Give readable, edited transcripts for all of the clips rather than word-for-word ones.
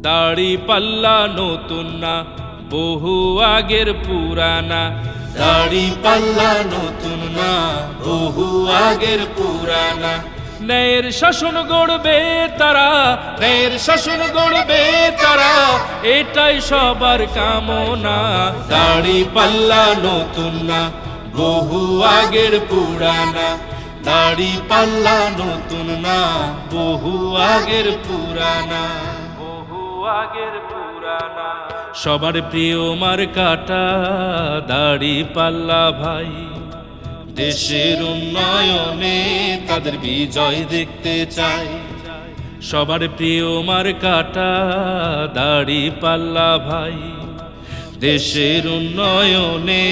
দাড়ি পাল্লা নতুন না, বহু আগের পুরানা। দাড়ি পাল্লা নতুন না, বহু আগের পুরানা। ন্যায়ের শাসন গড়বে তারা, ন্যায়ের শাসন গড়বে তারা, এটাই সবার কামনা। দাড়ি পাল্লা নতুন না, বহু আগের পুরানা। দাড়ি পাল্লা নতুন না, বহু আগের পুরানা। বহু আগের পুরানা। সবার প্রিয় মার্কাটা দাড়ি পাল্লা ভাই, দেশের উন্নয়নে তাদের বিজয় দেখতে চাই। সবার প্রিয় মার্কাটা দাড়ি পাল্লা ভাই, দেশের উন্নয়নে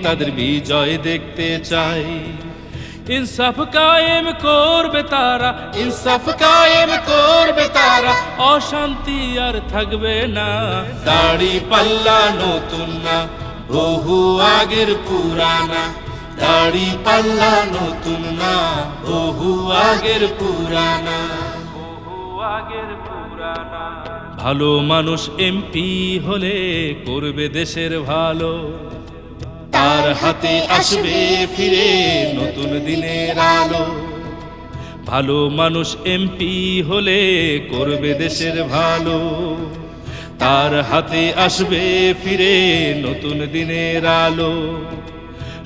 তাদের বিজয় দেখতে চাই। ইনসাফ কায়েম করবে তারা, ইনসাফ কায়েম করবে তারা, অশান্তি আর থাকবে না। দাড়ি পাল্লা নতুন না, বহু আগের পুরানা। দাড়ি পাল্লা নতুন না, বহু আগের পুরানা। বহু আগের পুরানা। ভালো মানুষ এমপি হলে করবে দেশের ভালো, তার হাতে আসবে ফিরে নতুন দিনের আলো। ভালো মানুষ এমপি হলে করবে দেশের ভালো, তার হাতে আসবে ফিরে নতুন দিনের আলো।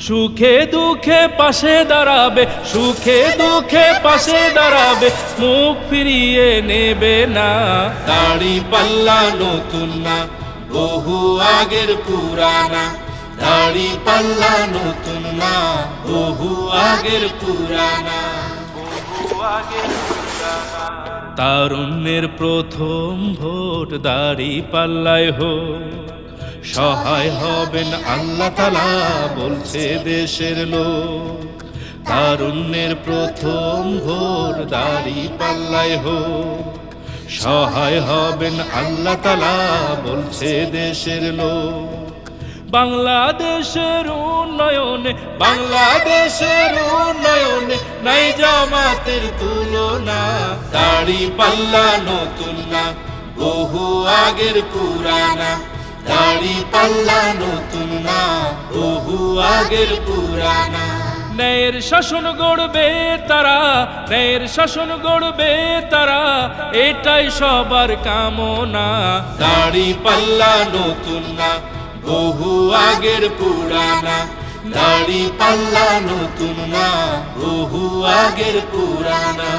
সুখে দুঃখে পাশে দাঁড়াবে, সুখে দুঃখে পাশে দাঁড়াবে, মুখ ফিরিয়ে নেবে না। দাড়ি পাল্লা নতুন না, বহু আগের পুরানা। দাড়ি পাল্লা নতুন না, বহু আগের পুরানা। বহু আগের পুরানা। তারুণ্যের প্রথম ভোট দাড়ি পাল্লায় হোক, সহায় হবেন আল্লাহ তাআলা বলছে দেশের লোক। তারুণ্যের প্রথম ভোট দাড়ি পাল্লায় হোক, সহায় হবেন আল্লাহ তাআলা বলছে দেশের লোক। বাংলাদেশের উন্নয়নে, বাংলাদেশের উন্নয়নে নাই জামাতের তুলনা। দাড়ি পাল্লা নতুন না, বহু আগের পুরানা। দাড়ি পাল্লা নতুন না, বহু আগের পুরানা। ন্যায়ের শাসন গড়বে তারা, ন্যায়ের শাসন গড়বে তারা, এটাই সবার কামনা। দাড়ি পাল্লা নতুন না, বহু আগের পুরানা। দাড়ি পাল্লা নতুন না, বহু আগের পুরানা।